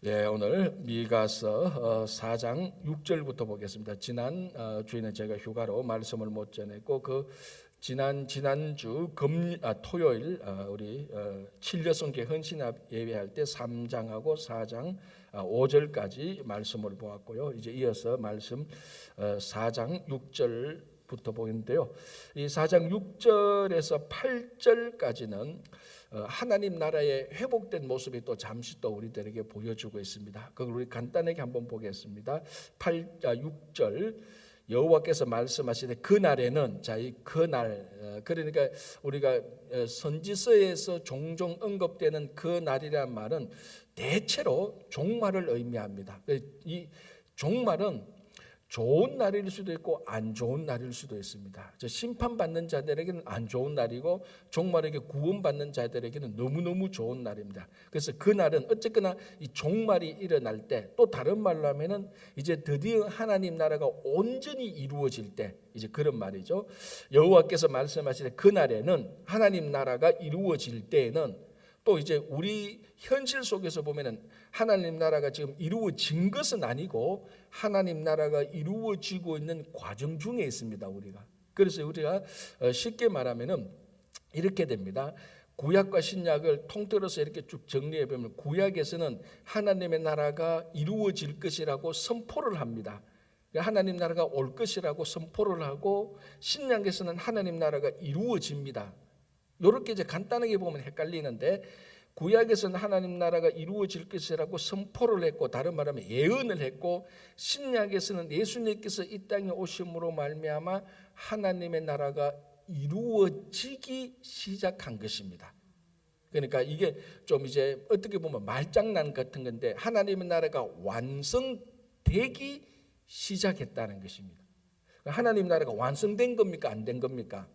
예, 오늘 미가서 4장 6절부터 보겠습니다. 지난 주에는 제가 휴가로 말씀을 못 전했고 지난주 토요일 우리 7여성계 헌신합 예배할 때 3장하고 4장 5절까지 말씀을 보았고요. 이제 이어서 말씀 4장 6절부터 보겠는데요. 이 4장 6절에서 8절까지는 하나님 나라의 회복된 모습이 또 잠시 또 우리들에게 보여주고 있습니다. 그걸 우리 간단하게 한번 보겠습니다. 6절 여호와께서 말씀하시되 그날에는, 이 그날, 그러니까 우리가 선지서에서 종종 언급되는 그 날이란 말은 대체로 종말을 의미합니다. 이 종말은 좋은 날일 수도 있고 안 좋은 날일 수도 있습니다. 심판받는 자들에게는 안 좋은 날이고 종말에게 구원받는 자들에게는 너무너무 좋은 날입니다. 그래서 그 날은 어쨌거나 이 종말이 일어날 때, 또 다른 말로 하면은 이제 드디어 하나님 나라가 온전히 이루어질 때, 이제 그런 말이죠. 여호와께서 말씀하시되 그 날에는, 하나님 나라가 이루어질 때에는, 또 이제 우리 현실 속에서 보면은 하나님 나라가 지금 이루어진 것은 아니고 하나님 나라가 이루어지고 있는 과정 중에 있습니다, 우리가. 그래서 우리가 쉽게 말하면은 이렇게 됩니다. 구약과 신약을 통틀어서 이렇게 쭉 정리해 보면, 구약에서는 하나님의 나라가 이루어질 것이라고 선포를 합니다. 하나님 나라가 올 것이라고 선포를 하고, 신약에서는 하나님 나라가 이루어집니다. 이렇게 이제 간단하게 보면 헷갈리는데, 구약에서는 하나님 나라가 이루어질 것이라고 선포를 했고, 다른 말하면 예언을 했고, 신약에서는 예수님께서 이 땅에 오심으로 말미암아 하나님의 나라가 이루어지기 시작한 것입니다. 그러니까 이게 좀 이제 어떻게 보면 말장난 같은 건데, 하나님의 나라가 완성되기 시작했다는 것입니다. 하나님 나라가 완성된 겁니까? 안 된 겁니까?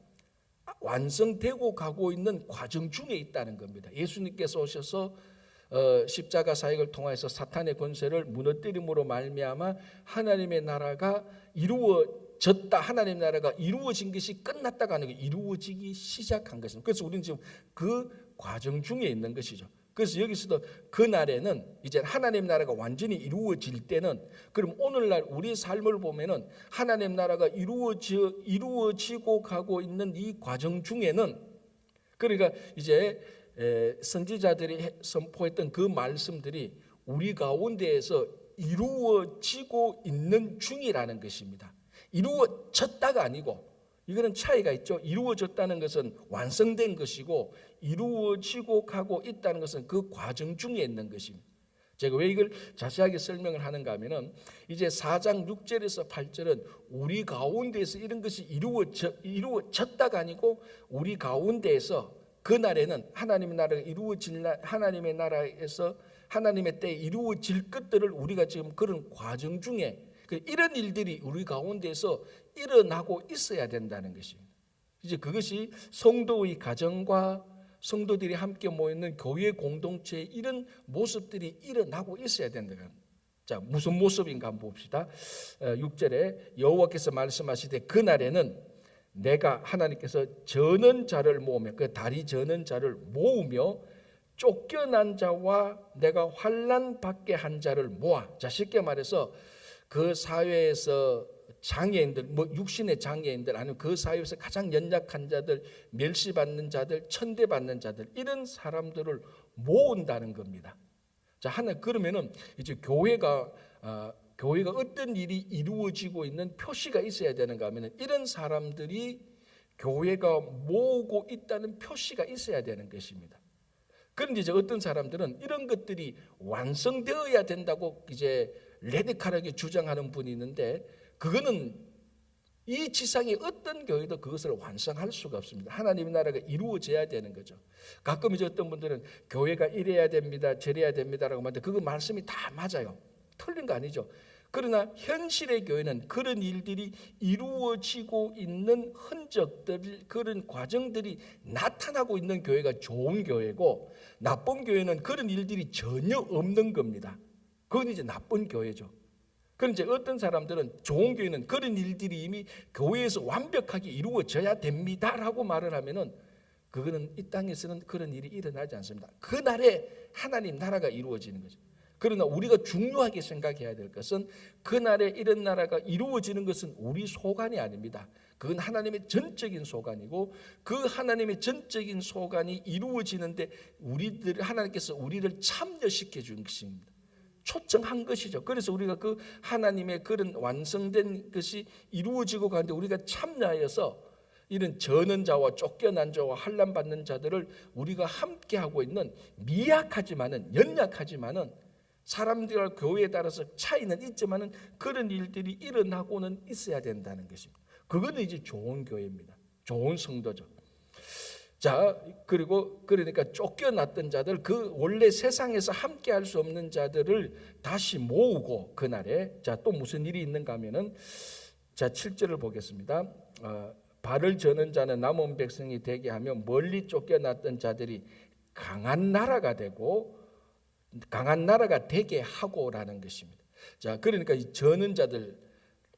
완성되고 가고 있는 과정 중에 있다는 겁니다. 예수님께서 오셔서 십자가 사역을 통해서 사탄의 권세를 무너뜨림으로 말미암아 하나님의 나라가 이루어졌다, 하나님 나라가 이루어진 것이 끝났다가 아니고 이루어지기 시작한 것입니다. 그래서 우리는 지금 그 과정 중에 있는 것이죠. 그래서 여기서도 그 날에는, 이제 하나님 나라가 완전히 이루어질 때는, 그럼 오늘날 우리 삶을 보면은 하나님 나라가 이루어지고 가고 있는 이 과정 중에는, 그러니까 이제 선지자들이 선포했던 그 말씀들이 우리 가운데에서 이루어지고 있는 중이라는 것입니다. 이루어졌다가 아니고, 이거는 차이가 있죠. 이루어졌다는 것은 완성된 것이고, 이루어지고 가고 있다는 것은 그 과정 중에 있는 것입니다. 제가 왜 이걸 자세하게 설명을 하는가 하면은, 이제 4장 6절에서 8절은 우리 가운데에서 이런 것이 이루어졌다가 아니고, 우리 가운데에서 그날에는 하나님의 나라가 이루어질 날, 하나님의 나라에서 하나님의 때에 이루어질 것들을 우리가 지금 그런 과정 중에, 이런 일들이 우리 가운데서 일어나고 있어야 된다는 것입니다. 이제 그것이 성도의 가정과 성도들이 함께 모이는 교회 공동체의 이런 모습들이 일어나고 있어야 된다. 자, 무슨 모습인가 한번 봅시다. 6절에 여호와께서 말씀하시되 그날에는 내가, 하나님께서 저는 자를 모으며, 그 다리 저는 자를 모으며 쫓겨난 자와 내가 환난 받게 한 자를 모아. 자, 쉽게 말해서 그 사회에서 장애인들, 육신의 장애인들, 아니면 그 사회에서 가장 연약한 자들, 멸시받는 자들, 천대받는 자들, 이런 사람들을 모은다는 겁니다. 자, 그러면은 이제 교회가 어떤 일이 이루어지고 있는 표시가 있어야 되는가 하면은, 이런 사람들이 교회가 모으고 있다는 표시가 있어야 되는 것입니다. 그런데 이제 어떤 사람들은 이런 것들이 완성되어야 된다고 이제 레디컬하게 주장하는 분이 있는데, 그거는 이 지상의 어떤 교회도 그것을 완성할 수가 없습니다. 하나님의 나라가 이루어져야 되는 거죠. 가끔 이제 어떤 분들은 교회가 이래야 됩니다, 저래야 됩니다라고 말하는데, 그거 말씀이 다 맞아요. 틀린 거 아니죠. 그러나 현실의 교회는 그런 일들이 이루어지고 있는 흔적들, 그런 과정들이 나타나고 있는 교회가 좋은 교회고, 나쁜 교회는 그런 일들이 전혀 없는 겁니다. 그건 이제 나쁜 교회죠. 그런데 이제 어떤 사람들은 좋은 교회는 그런 일들이 이미 교회에서 완벽하게 이루어져야 됩니다라고 말을 하면은, 그거는 이 땅에서는 그런 일이 일어나지 않습니다. 그날에 하나님 나라가 이루어지는 거죠. 그러나 우리가 중요하게 생각해야 될 것은 그날에 이런 나라가 이루어지는 것은 우리 소관이 아닙니다. 그건 하나님의 전적인 소관이고 그 하나님의 전적인 소관이 이루어지는데 하나님께서 우리를 참여시켜 준 것입니다. 초청한 것이죠. 그래서 우리가 그 하나님의 그런 완성된 것이 이루어지고 가는데 우리가 참여하여서 이런 저는 자와 쫓겨난 자와 환난받는 자들을 우리가 함께하고 있는 미약하지만은 연약하지만은 사람들과 교회에 따라서 차이는 있지만은 그런 일들이 일어나고는 있어야 된다는 것입니다. 그거는 이제 좋은 교회입니다. 좋은 성도죠. 자, 그러니까 쫓겨났던 자들, 그 원래 세상에서 함께 할 수 없는 자들을 다시 모으고 그날에 자, 또 무슨 일이 있는가 하면은 자, 7절을 보겠습니다. 발을 저는 자는 남은 백성이 되게 하며 멀리 쫓겨났던 자들이 강한 나라가 되고 강한 나라가 되게 하고라는 것입니다. 자, 그러니까 이 저는 자들,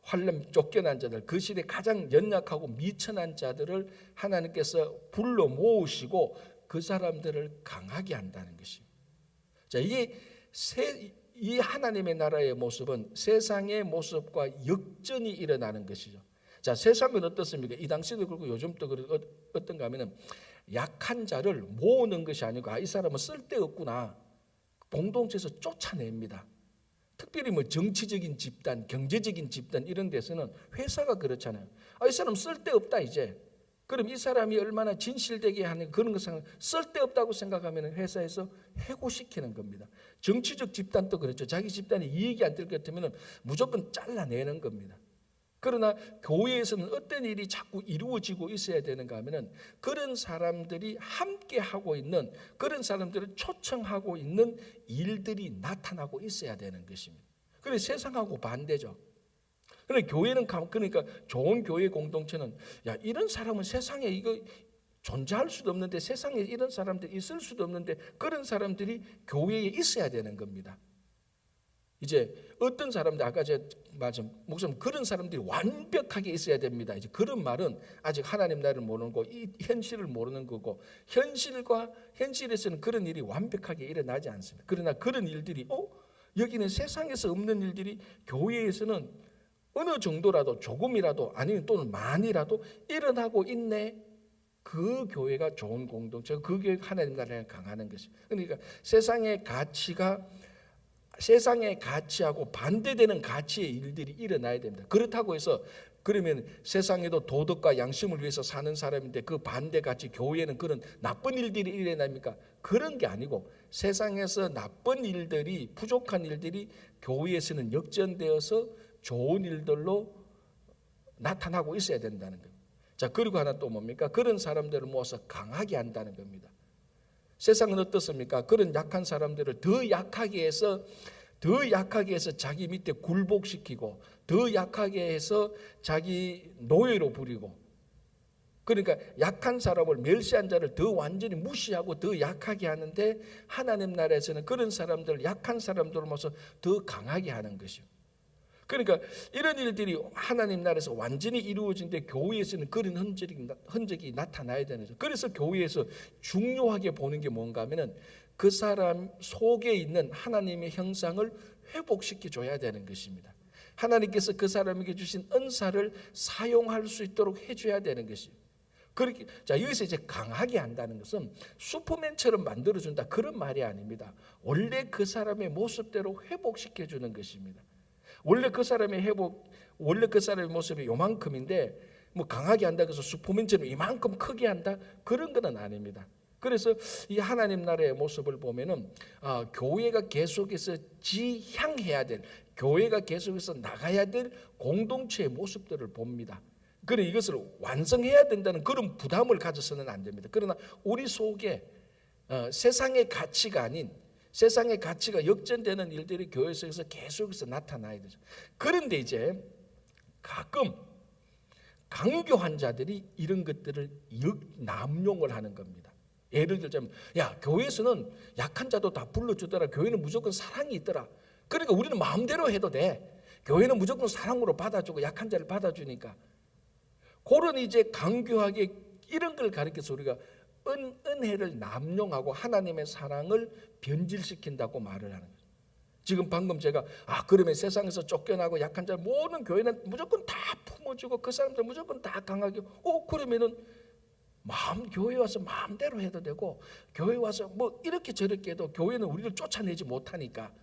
환난 쫓겨난 자들, 그 시대 가장 연약하고 미천한 자들을 하나님께서 불러 모으시고 그 사람들을 강하게 한다는 것입니다. 자, 이 하나님의 나라의 모습은 세상의 모습과 역전이 일어나는 것이죠. 자, 세상은 어떻습니까? 이 당시도 그렇고 요즘도 어떤가 하면은 약한 자를 모으는 것이 아니고 이 사람은 쓸데없구나. 공동체에서 쫓아냅니다. 특별히 뭐 정치적인 집단, 경제적인 집단 이런 데서는 회사가 그렇잖아요. 이 사람 쓸데없다 이제. 그럼 이 사람이 얼마나 진실되게 하는 그런 것을 쓸데없다고 생각하면 회사에서 해고시키는 겁니다. 정치적 집단도 그렇죠. 자기 집단이 이익이 안 될 것 같으면 무조건 잘라내는 겁니다. 그러나 교회에서는 어떤 일이 자꾸 이루어지고 있어야 되는가 하면은 그런 사람들이 함께 하고 있는, 그런 사람들을 초청하고 있는 일들이 나타나고 있어야 되는 것입니다. 그래서 세상하고 반대죠. 그러니까 교회는, 그러니까 좋은 교회 공동체는 야, 이런 사람은 세상에 이거 존재할 수도 없는데, 세상에 이런 사람들이 있을 수도 없는데 그런 사람들이 교회에 있어야 되는 겁니다. 이제 어떤 사람들, 아까 제가 말씀 목사님 그런 사람들이 완벽하게 있어야 됩니다. 이제 그런 말은 아직 하나님 나라를 모르는 거, 이 현실을 모르는 거고, 현실에서는 그런 일이 완벽하게 일어나지 않습니다. 그러나 그런 일들이 여기는 세상에서 없는 일들이 교회에서는 어느 정도라도 조금이라도 아니면 또는 많이라도 일어나고 있네. 그 교회가 좋은 공동체, 그 교회 하나님 나라를 강하는 것입니다. 그러니까 세상의 가치하고 반대되는 가치의 일들이 일어나야 됩니다. 그렇다고 해서 그러면 세상에도 도덕과 양심을 위해서 사는 사람인데 그 반대 가치, 교회에는 그런 나쁜 일들이 일어납니까? 그런 게 아니고 세상에서 나쁜 일들이, 부족한 일들이 교회에서는 역전되어서 좋은 일들로 나타나고 있어야 된다는 겁니다. 자, 그리고 하나 또 뭡니까? 그런 사람들을 모아서 강하게 한다는 겁니다. 세상은 어떻습니까? 그런 약한 사람들을 더 약하게 해서 자기 밑에 굴복시키고 더 약하게 해서 자기 노예로 부리고, 그러니까 약한 사람을, 멸시한 자를 더 완전히 무시하고 더 약하게 하는데 하나님 나라에서는 그런 사람들, 약한 사람들을 모아서 더 강하게 하는 것이요. 그러니까 이런 일들이 하나님 나라에서 완전히 이루어진데 교회에서는 그런 흔적이 나타나야 되는 거죠. 그래서 교회에서 중요하게 보는 게 뭔가 하면은 그 사람 속에 있는 하나님의 형상을 회복시켜 줘야 되는 것입니다. 하나님께서 그 사람에게 주신 은사를 사용할 수 있도록 해줘야 되는 것입니다. 그렇게, 자, 여기서 이제 강하게 한다는 것은 슈퍼맨처럼 만들어준다 그런 말이 아닙니다. 원래 그 사람의 모습대로 회복시켜 주는 것입니다. 원래 그 사람의 모습이 요만큼인데 뭐 강하게 한다 그래서 슈퍼맨처럼 이만큼 크게 한다 그런 건 아닙니다. 그래서 이 하나님 나라의 모습을 보면은 교회가 계속해서 지향해야 될, 교회가 계속해서 나가야 될 공동체의 모습들을 봅니다. 그래 이것을 완성해야 된다는 그런 부담을 가져서는 안 됩니다. 그러나 우리 속에 세상의 가치가 아닌, 세상의 가치가 역전되는 일들이 교회 속에서 계속해서 나타나야 되죠. 그런데 이제 가끔 강교한 자들이 이런 것들을 남용을 하는 겁니다. 예를 들자면, 야, 교회에서는 약한 자도 다 불러주더라. 교회는 무조건 사랑이 있더라. 그러니까 우리는 마음대로 해도 돼. 교회는 무조건 사랑으로 받아주고 약한 자를 받아주니까. 그런 이제 강교하게 이런 걸 가르쳐서 우리가 은혜를 남용하고 하나님의 사랑을 변질시킨다고 말을 하는 거죠. 지금 방금 제가 그러면 세상에서 쫓겨나고 약한 자 모든 교회는 무조건 다 품어주고 그 사람들 무조건 다 강하게 그러면은 교회 와서 마음대로 해도 되고 교회 와서 뭐 이렇게 저렇게 해도 교회는 우리를 쫓아내지 못하니까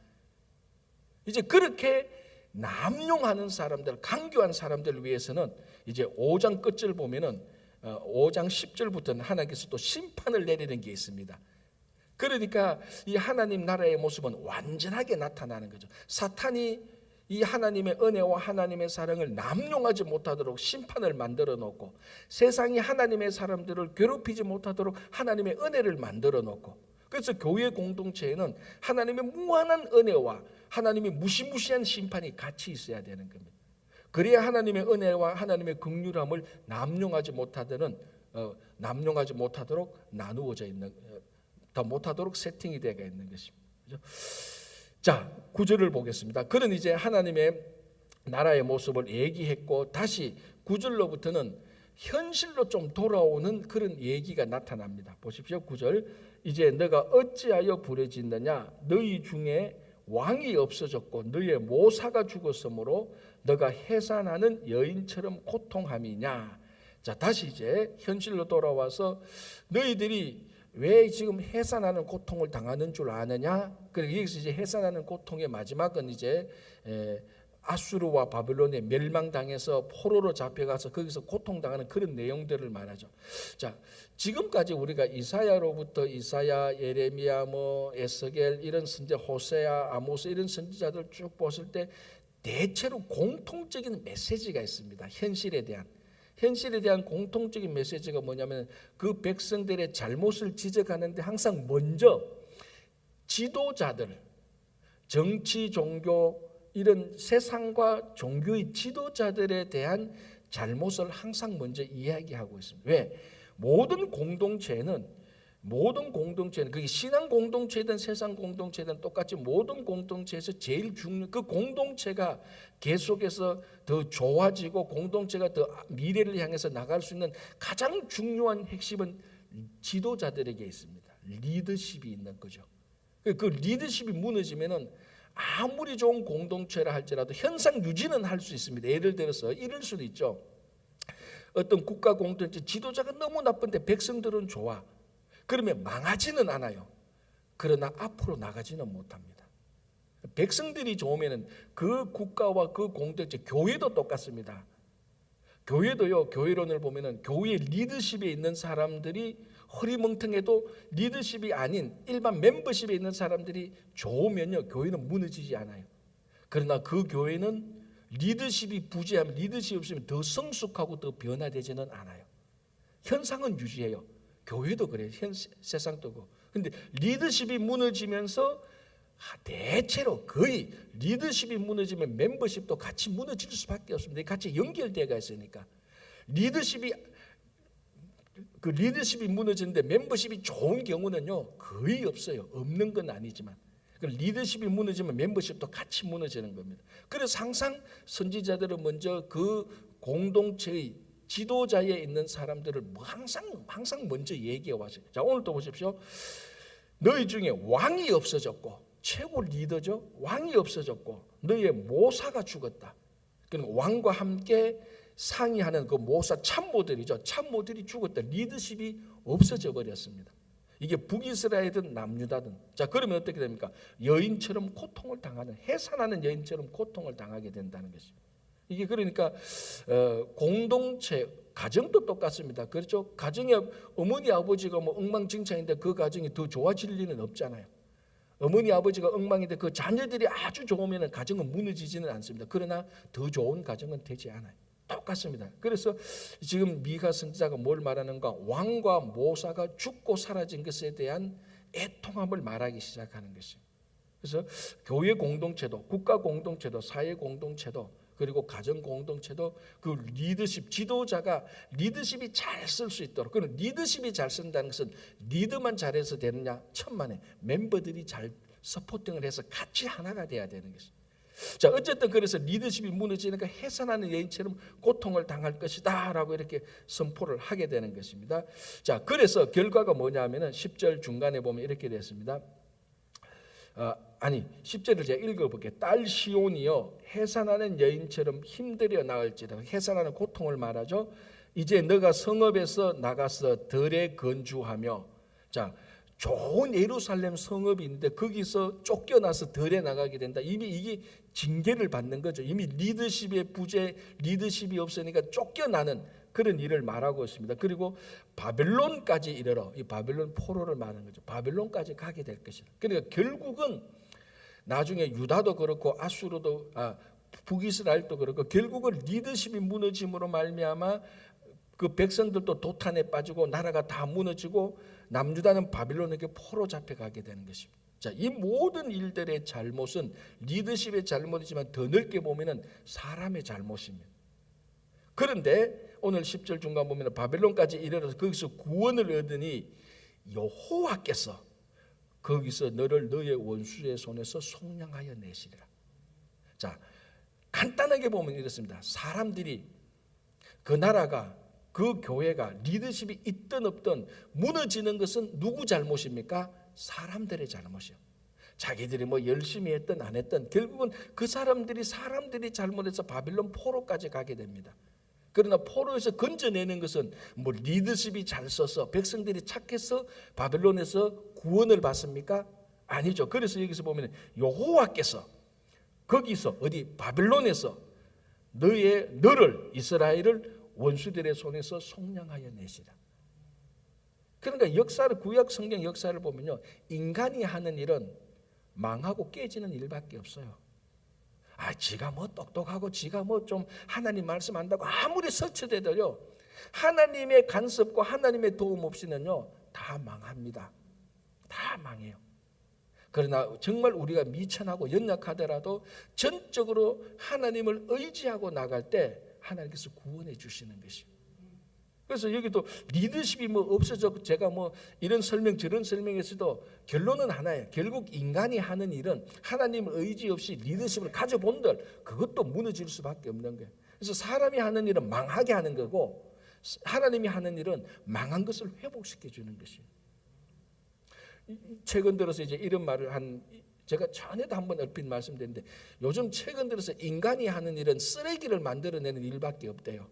이제 그렇게 남용하는 사람들, 강교한 사람들을 위해서는 이제 5장 끝을 보면은 5장 10절부터는 하나님께서 또 심판을 내리는 게 있습니다. 그러니까 이 하나님 나라의 모습은 완전하게 나타나는 거죠. 사탄이 이 하나님의 은혜와 하나님의 사랑을 남용하지 못하도록 심판을 만들어 놓고 세상이 하나님의 사람들을 괴롭히지 못하도록 하나님의 은혜를 만들어 놓고 그래서 교회 공동체에는 하나님의 무한한 은혜와 하나님의 무시무시한 심판이 같이 있어야 되는 겁니다. 그래야 하나님의 은혜와 하나님의 긍휼함을 남용하지 못하도록 나누어져 있는 더 못하도록 세팅이 되어 있는 것입니다. 그렇죠? 자, 9절을 보겠습니다. 그는 이제 하나님의 나라의 모습을 얘기했고 다시 9절로부터는 현실로 좀 돌아오는 그런 얘기가 나타납니다. 보십시오. 9절. 이제 너가 어찌하여 부르짖느냐? 너희 중에 왕이 없어졌고 너희의 모사가 죽었으므로 너가 해산하는 여인처럼 고통함이냐? 자, 다시 이제 현실로 돌아와서 너희들이 왜 지금 해산하는 고통을 당하는 줄 아느냐? 그리고 여기서 이제 해산하는 고통의 마지막은 이제 아수르와 바벨론에 멸망당해서 포로로 잡혀가서 거기서 고통당하는 그런 내용들을 말하죠. 자, 지금까지 우리가 이사야로부터 이사야, 예레미야, 에스겔 이런 선지, 호세아, 아모스 이런 선지자들 쭉 보실 때 대체로 공통적인 메시지가 있습니다. 현실에 대한 공통적인 메시지가 뭐냐면 그 백성들의 잘못을 지적하는데 항상 먼저 지도자들, 정치, 종교 이런 세상과 종교의 지도자들에 대한 잘못을 항상 먼저 이야기하고 있습니다. 왜? 모든 공동체는 그게 신앙 공동체든 세상 공동체든 똑같이 모든 공동체에서 제일 중요한 그 공동체가 계속해서 더 좋아지고 공동체가 더 미래를 향해서 나갈 수 있는 가장 중요한 핵심은 지도자들에게 있습니다. 리더십이 있는 거죠. 그 리더십이 무너지면은 아무리 좋은 공동체라 할지라도 현상 유지는 할 수 있습니다. 예를 들어서 이럴 수도 있죠. 어떤 국가 공동체 지도자가 너무 나쁜데 백성들은 좋아. 그러면 망하지는 않아요. 그러나 앞으로 나가지는 못합니다. 백성들이 좋으면 그 국가와 그 공동체, 교회도 똑같습니다. 교회도요, 교회론을 보면은 교회 리더십에 있는 사람들이 허리멍텅해도 리더십이 아닌 일반 멤버십에 있는 사람들이 좋으면요, 교회는 무너지지 않아요. 그러나 그 교회는 리더십이 부재하면, 리더십이 없으면 더 성숙하고 더 변화되지는 않아요. 현상은 유지해요. 교회도 그래요. 세상도 그렇고. 근데 리더십이 무너지면서 대체로 거의 리더십이 무너지면 멤버십도 같이 무너질 수밖에 없습니다. 같이 연결되어 있으니까. 리더십이 무너지는데 멤버십이 좋은 경우는요 거의 없어요. 없는 건 아니지만 리더십이 무너지면 멤버십도 같이 무너지는 겁니다. 그래서 항상 선지자들은 먼저 그 공동체의 지도자에 있는 사람들을 항상 먼저 얘기해 왔어요. 자, 오늘도 보십시오. 너희 중에 왕이 없어졌고, 최고 리더죠. 왕이 없어졌고 너희의 모사가 죽었다. 그럼 왕과 함께 상의하는 그 모사 참모들이죠. 참모들이 죽었다. 리더십이 없어져 버렸습니다. 이게 북이스라엘이든 남유다든. 자, 그러면 어떻게 됩니까? 여인처럼 고통을 당하는, 해산하는 여인처럼 고통을 당하게 된다는 것입니다. 이게 그러니까 공동체, 가정도 똑같습니다. 그렇죠? 가정에 어머니 아버지가 엉망진창인데 그 가정이 더 좋아질 리는 없잖아요. 어머니 아버지가 엉망인데 그 자녀들이 아주 좋으면 가정은 무너지지는 않습니다. 그러나 더 좋은 가정은 되지 않아요. 똑같습니다. 그래서 지금 미가 선지자가 뭘 말하는가? 왕과 모사가 죽고 사라진 것에 대한 애통함을 말하기 시작하는 것입니다. 그래서 교회 공동체도, 국가 공동체도, 사회 공동체도, 그리고 가정 공동체도 그 리더십, 지도자가 리더십이 잘 쓸 수 있도록. 그럼 리더십이 잘 쓴다는 것은 리더만 잘해서 되느냐? 천만에 멤버들이 잘 서포팅을 해서 같이 하나가 돼야 되는 것입니다. 자, 어쨌든 그래서 리더십이 무너지니까 해산하는 여인처럼 고통을 당할 것이다 라고 이렇게 선포를 하게 되는 것입니다. 자, 그래서 결과가 뭐냐 하면은 10절 중간에 보면 이렇게 됐습니다. 아니 10절을 제가 읽어볼게요. 딸 시온이여 해산하는 여인처럼 힘들여 나을지라. 해산하는 고통을 말하죠. 이제 너가 성읍에서 나가서 들에 건주하며, 자, 좋은 예루살렘 성읍이 있는데 거기서 쫓겨나서 들에 나가게 된다. 이미 이게 징계를 받는 거죠. 이미 리더십의 부재, 리더십이 없으니까 쫓겨나는 그런 일을 말하고 있습니다. 그리고 바벨론까지 이르러, 이 바벨론 포로를 말하는 거죠. 바벨론까지 가게 될 것이다. 그러니까 결국은 나중에 유다도 그렇고 아수르도 북이스라엘도 그렇고 결국은 리더십이 무너짐으로 말미암아 그 백성들도 도탄에 빠지고 나라가 다 무너지고 남유다는 바빌론에게 포로 잡혀가게 되는 것입니다. 자, 이 모든 일들의 잘못은 리더십의 잘못이지만 더 넓게 보면은 사람의 잘못입니다. 그런데 오늘 10절 중간 보면 바벨론까지 이르러서 거기서 구원을 얻으니 여호와께서 거기서 너를 너의 원수의 손에서 속량하여 내시리라. 자, 간단하게 보면 이렇습니다. 사람들이 그 나라가 그 교회가 리더십이 있든 없든 무너지는 것은 누구 잘못입니까? 사람들의 잘못이요. 자기들이 뭐 열심히 했든 안 했든 결국은 그 사람들이 잘못해서 바빌론 포로까지 가게 됩니다. 그러나 포로에서 건져내는 것은 뭐 리더십이 잘 써서 백성들이 착해서 바벨론에서 구원을 받습니까? 아니죠. 그래서 여기서 보면 여호와께서 거기서 어디 바벨론에서 너를 이스라엘을 원수들의 손에서 속량하여 내시라. 그러니까 역사를 구약 성경 역사를 보면요, 인간이 하는 일은 망하고 깨지는 일밖에 없어요. 지가 뭐 똑똑하고 지가 뭐 좀 하나님 말씀 안다고 아무리 설치되더요 하나님의 간섭과 하나님의 도움 없이는요 다 망합니다. 다 망해요. 그러나 정말 우리가 미천하고 연약하더라도 전적으로 하나님을 의지하고 나갈 때 하나님께서 구원해 주시는 것이에요. 그래서 여기도 리더십이 뭐 없어져 제가 뭐 이런 설명 저런 설명에서도 결론은 하나예요. 결국 인간이 하는 일은 하나님의 의지 없이 리더십을 가져본들 그것도 무너질 수밖에 없는 거예요. 그래서 사람이 하는 일은 망하게 하는 거고 하나님이 하는 일은 망한 것을 회복시켜 주는 것이에요. 최근 들어서 이제 이런 말을 제가 전에도 한번 얼핏 말씀드렸는데 요즘 최근 들어서 인간이 하는 일은 쓰레기를 만들어내는 일밖에 없대요.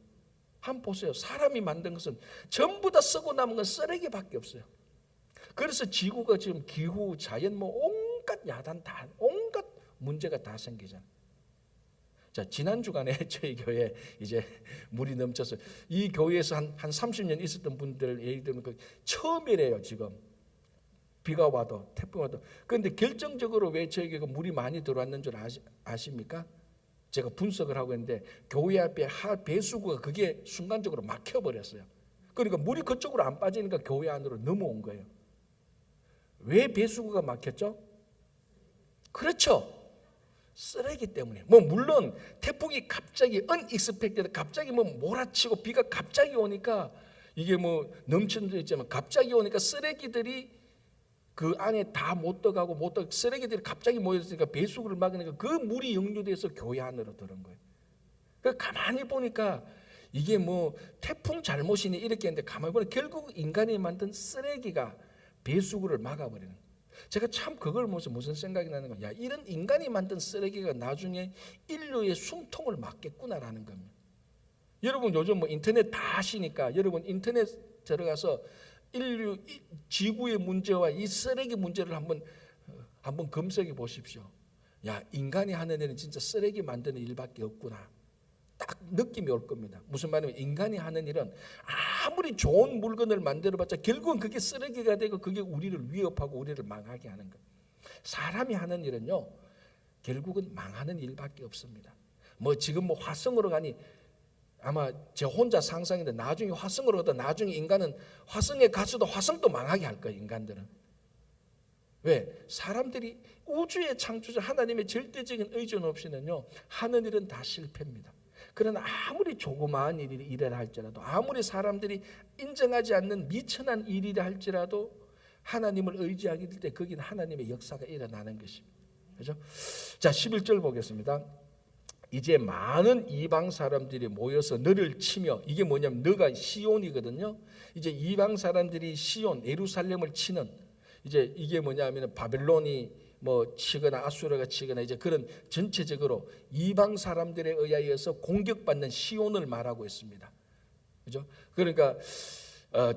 한번 보세요. 사람이 만든 것은 전부 다 쓰고 남은 건 쓰레기밖에 없어요. 그래서 지구가 지금 기후, 자연 뭐 온갖 야단 다 온갖 문제가 다 생기잖아요. 자, 지난 주간에 저희 교회 이제 물이 넘쳐서 이 교회에서 한 30년 있었던 분들 얘기 들으면 처음이래요. 지금 비가 와도 태풍 와도. 그런데 결정적으로 왜 저희 교회가 물이 많이 들어왔는 줄 아십니까? 제가 분석을 하고 있는데 교회 앞에 배수구가 그게 순간적으로 막혀버렸어요. 그러니까 물이 그쪽으로 안 빠지니까 교회 안으로 넘어온 거예요. 왜 배수구가 막혔죠? 그렇죠. 쓰레기 때문에. 뭐 물론 태풍이 갑자기 unexpected 갑자기 뭐 몰아치고 비가 갑자기 오니까 이게 뭐 넘치는 데 있지만 갑자기 오니까 쓰레기들이 그 안에 다 못 들어가고 쓰레기들이 갑자기 모였으니까 배수구를 막으니까 그 물이 역류돼서 교회 안으로 들어온 거예요. 그 가만히 보니까 이게 뭐 태풍 잘못이니 이렇게 했는데 가만히 보니까 결국 인간이 만든 쓰레기가 배수구를 막아버리는 거예요. 제가 참 그걸 보면서 무슨 생각이 나는 거야. 이런 인간이 만든 쓰레기가 나중에 인류의 숨통을 막겠구나라는 겁니다. 여러분 요즘 뭐 인터넷 다 하시니까 여러분 인터넷 들어가서 인류 지구의 문제와 이 쓰레기 문제를 한번 검색해 보십시오. 인간이 하는 일은 진짜 쓰레기 만드는 일밖에 없구나. 딱 느낌이 올 겁니다. 무슨 말이냐면 인간이 하는 일은 아무리 좋은 물건을 만들어봤자 결국은 그게 쓰레기가 되고 그게 우리를 위협하고 우리를 망하게 하는 거예요. 사람이 하는 일은요 결국은 망하는 일밖에 없습니다. 뭐 지금 뭐 화성으로 가니 아마 제 혼자 상상인데 나중에 화성으로 가다 나중에 인간은 화성에 가서도 화성도 망하게 할 거예요. 인간들은. 왜? 사람들이 우주의 창조자 하나님의 절대적인 의존 없이는요 하는 일은 다 실패입니다. 그러나 아무리 조그마한 일이라 할지라도 아무리 사람들이 인정하지 않는 미천한 일이라 할지라도 하나님을 의지하게 될 때 거기는 하나님의 역사가 일어나는 것입니다. 그렇죠? 자, 11절 보겠습니다. 이제 많은 이방 사람들이 모여서 너를 치며 이게 뭐냐면 너가 시온이거든요. 이제 이방 사람들이 시온 예루살렘을 치는 이제 이게 뭐냐면 바벨론이 뭐 치거나 아수르가 치거나 이제 그런 전체적으로 이방 사람들에 의하여서 공격받는 시온을 말하고 있습니다. 그죠? 그러니까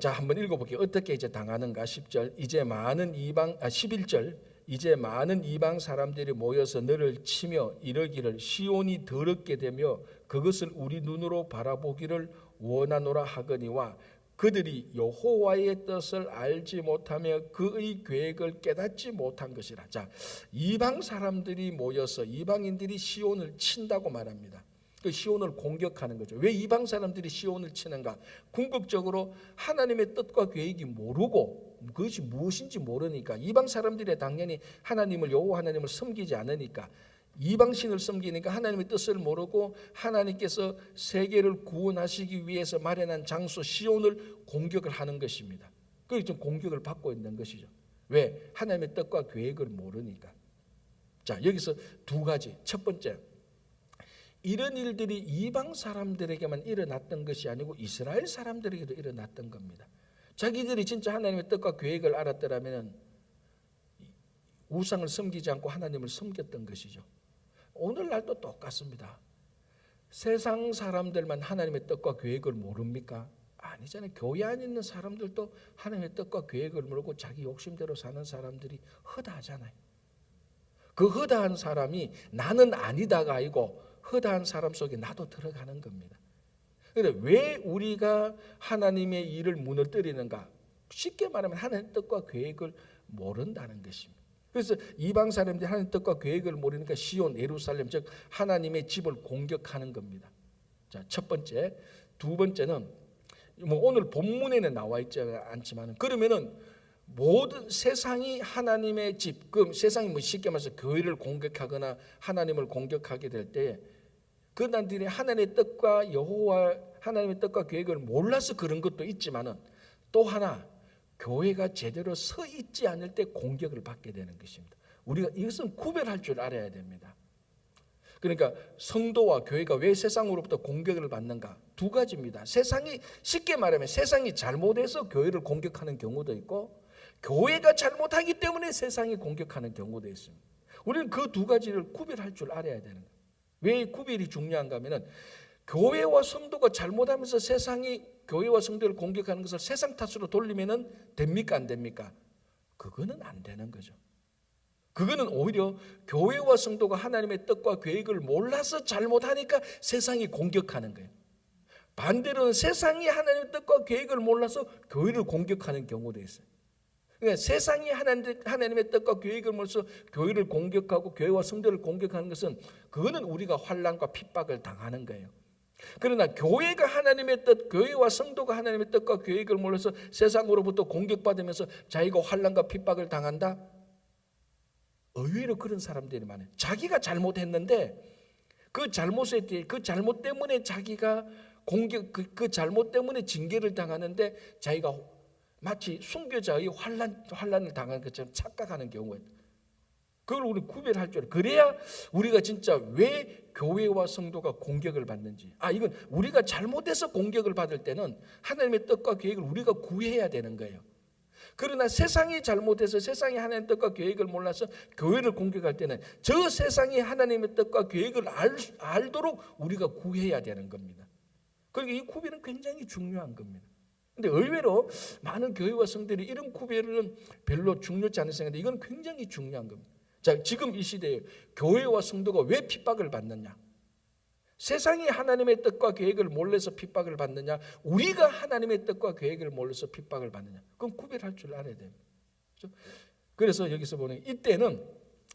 자 한번 읽어볼게요. 어떻게 이제 당하는가? 10절 이제 많은 이방 11절 이제 많은 이방 사람들이 모여서 너를 치며 이르기를 시온이 더럽게 되며 그것을 우리 눈으로 바라보기를 원하노라 하거니와 그들이 여호와의 뜻을 알지 못하며 그의 계획을 깨닫지 못한 것이라. 자, 이방 사람들이 모여서 이방인들이 시온을 친다고 말합니다. 그 시온을 공격하는 거죠. 왜 이방 사람들이 시온을 치는가? 궁극적으로 하나님의 뜻과 계획이 모르고 그것이 무엇인지 모르니까 이방 사람들이 당연히 하나님을 여호와 하나님을 섬기지 않으니까 이방신을 섬기니까 하나님의 뜻을 모르고 하나님께서 세계를 구원하시기 위해서 마련한 장소 시온을 공격을 하는 것입니다. 그래서 좀 공격을 받고 있는 것이죠. 왜? 하나님의 뜻과 계획을 모르니까. 자, 여기서 두 가지. 첫 번째, 이런 일들이 이방 사람들에게만 일어났던 것이 아니고 이스라엘 사람들에게도 일어났던 겁니다. 자기들이 진짜 하나님의 뜻과 계획을 알았더라면 우상을 섬기지 않고 하나님을 섬겼던 것이죠. 오늘날도 똑같습니다. 세상 사람들만 하나님의 뜻과 계획을 모릅니까? 아니잖아요. 교회 안에 있는 사람들도 하나님의 뜻과 계획을 모르고 자기 욕심대로 사는 사람들이 허다하잖아요. 그 허다한 사람이 나는 아니다가 아니고 허다한 사람 속에 나도 들어가는 겁니다. 그런데 왜 우리가 하나님의 일을 무너뜨리는가? 쉽게 말하면 하나님의 뜻과 계획을 모른다는 것입니다. 그래서 이방 사람들이 하나님의 뜻과 계획을 모르니까 시온, 예루살렘 즉 하나님의 집을 공격하는 겁니다. 자, 첫 번째. 두 번째는 뭐 오늘 본문에는 나와 있지 않지만 그러면은 모든 세상이 하나님의 집, 그 세상이 뭐 쉽게 말해서 교회를 공격하거나 하나님을 공격하게 될 때 그들이 하나님의 뜻과 여호와 하나님의 뜻과 계획을 몰라서 그런 것도 있지만은 또 하나 교회가 제대로 서 있지 않을 때 공격을 받게 되는 것입니다. 우리가 이것은 구별할 줄 알아야 됩니다. 그러니까 성도와 교회가 왜 세상으로부터 공격을 받는가? 두 가지입니다. 세상이 쉽게 말하면 세상이 잘못해서 교회를 공격하는 경우도 있고 교회가 잘못하기 때문에 세상이 공격하는 경우도 있습니다. 우리는 그 두 가지를 구별할 줄 알아야 되는 거예요. 왜 구별이 중요한가 하면 교회와 성도가 잘못하면서 세상이 교회와 성도를 공격하는 것을 세상 탓으로 돌리면 됩니까? 안 됩니까? 그거는 안 되는 거죠. 그거는 오히려 교회와 성도가 하나님의 뜻과 계획을 몰라서 잘못하니까 세상이 공격하는 거예요. 반대로는 세상이 하나님의 뜻과 계획을 몰라서 교회를 공격하는 경우도 있어요. 그러니까 세상이 하나님의 뜻과 계획을 몰라서 교회를 공격하고 교회와 성도를 공격하는 것은 그거는 우리가 환난과 핍박을 당하는 거예요. 그러나 교회가 하나님의 뜻, 교회와 성도가 하나님의 뜻과 계획을 몰라서 세상으로부터 공격받으면서 자기가 환난과 핍박을 당한다? 의외로 그런 사람들이 많아요. 자기가 잘못했는데 그 잘못 때문에 자기가 그 잘못 때문에 징계를 당하는데 자기가 마치 순교자의 환난을 당하는 것처럼 착각하는 경우가 있다. 그걸 우리 구별할 줄 알아요. 그래야 우리가 진짜 왜 교회와 성도가 공격을 받는지. 이건 우리가 잘못해서 공격을 받을 때는 하나님의 뜻과 계획을 우리가 구해야 되는 거예요. 그러나 세상이 잘못해서 세상이 하나님의 뜻과 계획을 몰라서 교회를 공격할 때는 저 세상이 하나님의 뜻과 계획을 알도록 우리가 구해야 되는 겁니다. 그러니까 이 구별은 굉장히 중요한 겁니다. 근데 의외로 많은 교회와 성도들이 이런 구별은 별로 중요치 않은 생각인데 이건 굉장히 중요한 겁니다. 자, 지금 이 시대에 교회와 성도가 왜 핍박을 받느냐? 세상이 하나님의 뜻과 계획을 몰라서 핍박을 받느냐? 우리가 하나님의 뜻과 계획을 몰라서 핍박을 받느냐? 그건 구별할 줄 알아야 됩니다. 그렇죠? 그래서 여기서 보면 이때는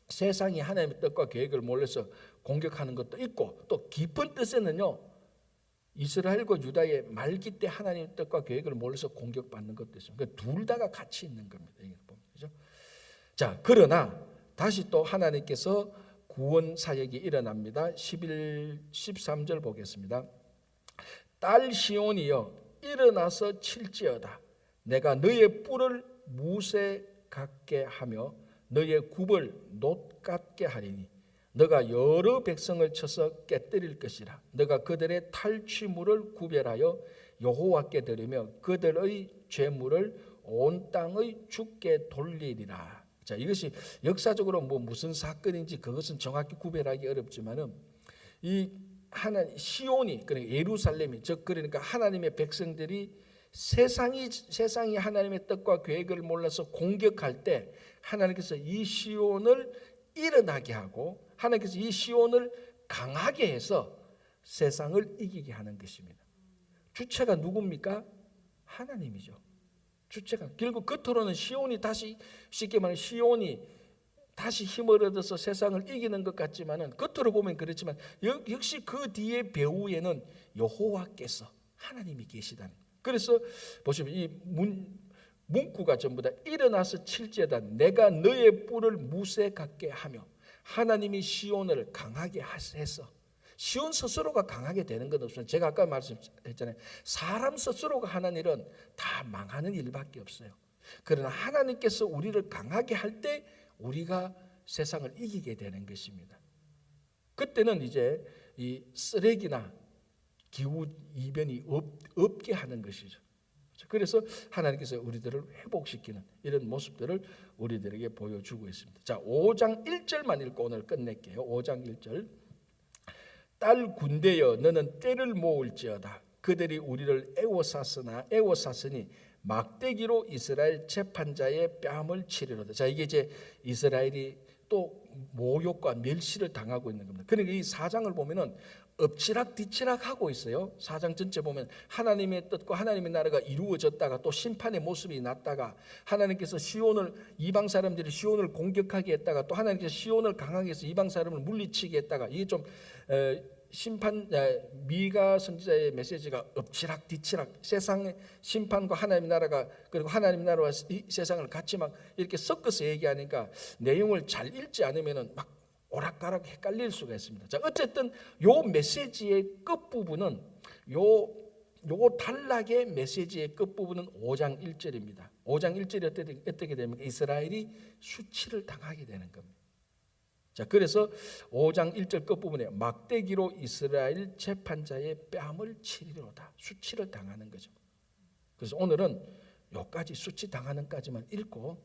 세상이 하나님의 뜻과 계획을 몰라서 공격하는 것도 있고 또 깊은 뜻에는요. 이스라엘과 유다의 말기 때 하나님의 뜻과 계획을 몰라서 공격받는 것도 있습니다. 그러니까 둘 다가 같이 있는 겁니다. 그렇죠? 자, 그러나 다시 또 하나님께서 구원 사역이 일어납니다. 13절 보겠습니다. 딸 시온이여 일어나서 칠지어다. 내가 너의 뿔을 무쇠 같게 하며 너의 굽을 놋 같게 하리니 너가 여러 백성을 쳐서 깨뜨릴 것이라. 너가 그들의 탈취물을 구별하여 여호와께 드리며 그들의 죄물을 온 땅의 주께 돌리리라. 자, 이것이 역사적으로 뭐 무슨 사건인지 그것은 정확히 구별하기 어렵지만은 이 시온이, 그러니까 예루살렘이, 즉 그러니까 하나님의 백성들이 세상이 하나님의 뜻과 계획을 몰라서 공격할 때 하나님께서 이 시온을 일어나게 하고 하나님께서 이 시온을 강하게 해서 세상을 이기게 하는 것입니다. 주체가 누굽니까? 하나님이죠. 주체가. 결국 겉으로는 시온이 다시, 쉽게 말하면 시온이 다시 힘을 얻어서 세상을 이기는 것 같지만은, 겉으로 보면 그렇지만 역시 그 뒤에 배후에는 여호와께서 하나님이 계시다는. 그래서 보시면 이 문구가 전부 다 일어나서 칠지어다 내가 너의 뿔을 무쇠 같게 하며, 하나님이 시온을 강하게 해서, 시온 스스로가 강하게 되는 것 없어요. 제가 아까 말씀했잖아요. 사람 스스로가 하는 일은 다 망하는 일밖에 없어요. 그러나 하나님께서 우리를 강하게 할 때 우리가 세상을 이기게 되는 것입니다. 그때는 이제 이 쓰레기나 기후 이변이 없게 하는 것이죠. 그래서 하나님께서 우리들을 회복시키는 이런 모습들을 우리들에게 보여주고 있습니다. 자, 5장 1절만 읽고 오늘 끝낼게요. 5장 1절. 딸 군대여 너는 떼를 모을지어다. 그들이 우리를 애워쌌으니 막대기로 이스라엘 재판자의 뺨을 치리로다. 자, 이게 이제 이스라엘이 또 모욕과 멸시를 당하고 있는 겁니다. 그러니까 이 4장을 보면은 엎치락 뒤치락 하고 있어요. 4장 전체 보면 하나님의 뜻과 하나님의 나라가 이루어졌다가 또 심판의 모습이 났다가, 하나님께서 시온을, 이방 사람들이 시온을 공격하게 했다가 또 하나님께서 시온을 강하게 해서 이방 사람을 물리치게 했다가, 이게 좀 미가 선지자의 메시지가 엎치락 뒤치락, 세상의 심판과 하나님의 나라가, 그리고 하나님의 나라와 이 세상을 같이 막 이렇게 섞어서 얘기하니까 내용을 잘 읽지 않으면은 막 오락가락 헷갈릴 수가 있습니다. 자, 어쨌든 요 메시지의 끝부분은 요 단락의 메시지의 끝부분은 5장 1절입니다. 5장 1절이 어떻게 됩니까? 이스라엘이 수치를 당하게 되는 겁니다. 자, 그래서 5장 1절 끝부분에 막대기로 이스라엘 재판자의 뺨을 치리로다. 수치를 당하는 거죠. 그래서 오늘은 여기까지 수치 당하는까지만 읽고,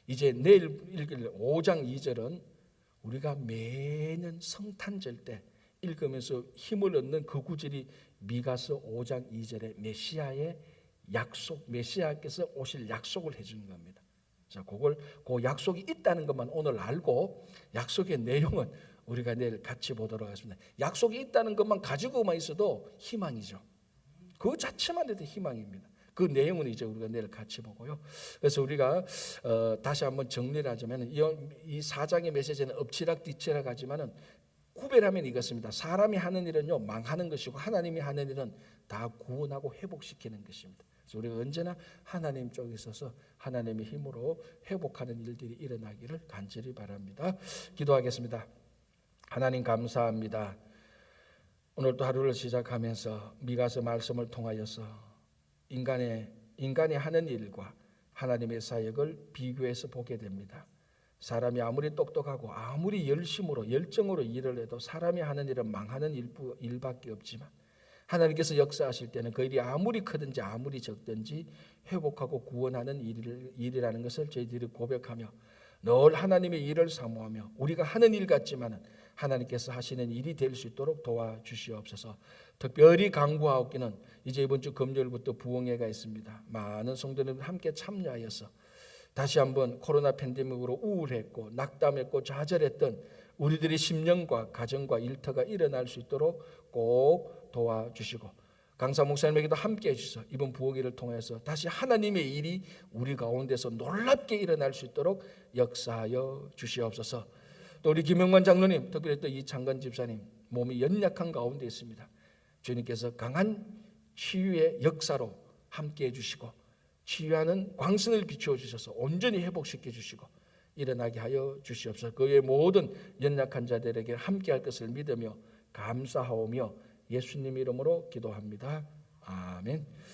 이제 내일 읽을 5장 2절은 우리가 매년 성탄절 때 읽으면서 힘을 얻는 그 구절이 미가서 5장 2절의 메시아의 약속, 메시아께서 오실 약속을 해주는 겁니다. 자, 그 약속이 있다는 것만 오늘 알고 약속의 내용은 우리가 내일 같이 보도록 하겠습니다. 약속이 있다는 것만 가지고만 있어도 희망이죠. 그 자체만 해도 희망입니다. 그 내용은 이제 우리가 내일 같이 보고요. 그래서 우리가 다시 한번 정리를 하자면 이 4장의 메시지는 엎치락 뒤치락 하지만은 구별하면 이것입니다. 사람이 하는 일은요 망하는 것이고 하나님이 하는 일은 다 구원하고 회복시키는 것입니다. 그래서 우리가 언제나 하나님 쪽에 있어서 하나님의 힘으로 회복하는 일들이 일어나기를 간절히 바랍니다. 기도하겠습니다. 하나님 감사합니다. 오늘도 하루를 시작하면서 미가서 말씀을 통하여서 인간이 하는 일과 하나님의 사역을 비교해서 보게 됩니다. 사람이 아무리 똑똑하고 아무리 열정으로 일을 해도 사람이 하는 일은 망하는 일밖에 없지만, 하나님께서 역사하실 때는 그 일이 아무리 크든지 아무리 적든지 회복하고 구원하는 일이라는 것을 저희들이 고백하며 늘 하나님의 일을 사모하며 우리가 하는 일 같지만은 하나님께서 하시는 일이 될 수 있도록 도와주시옵소서. 특별히 강구하옵기는 이제 이번 주 금요일부터 부흥회가 있습니다. 많은 성도들 함께 참여하여서 다시 한번 코로나 팬데믹으로 우울했고 낙담했고 좌절했던 우리들의 심령과 가정과 일터가 일어날 수 있도록 꼭 도와주시고, 강사 목사님에게도 함께 해주셔서 이번 부흥회를 통해서 다시 하나님의 일이 우리 가운데서 놀랍게 일어날 수 있도록 역사하여 주시옵소서. 또 우리 김영만 장로님, 특별히 또 이창건 집사님 몸이 연약한 가운데 있습니다. 주님께서 강한 치유의 역사로 함께 해주시고 치유하는 광선을 비추어 주셔서 온전히 회복시켜 주시고 일어나게 하여 주시옵소서. 그의 모든 연약한 자들에게 함께할 것을 믿으며 감사하오며 예수님 이름으로 기도합니다. 아멘.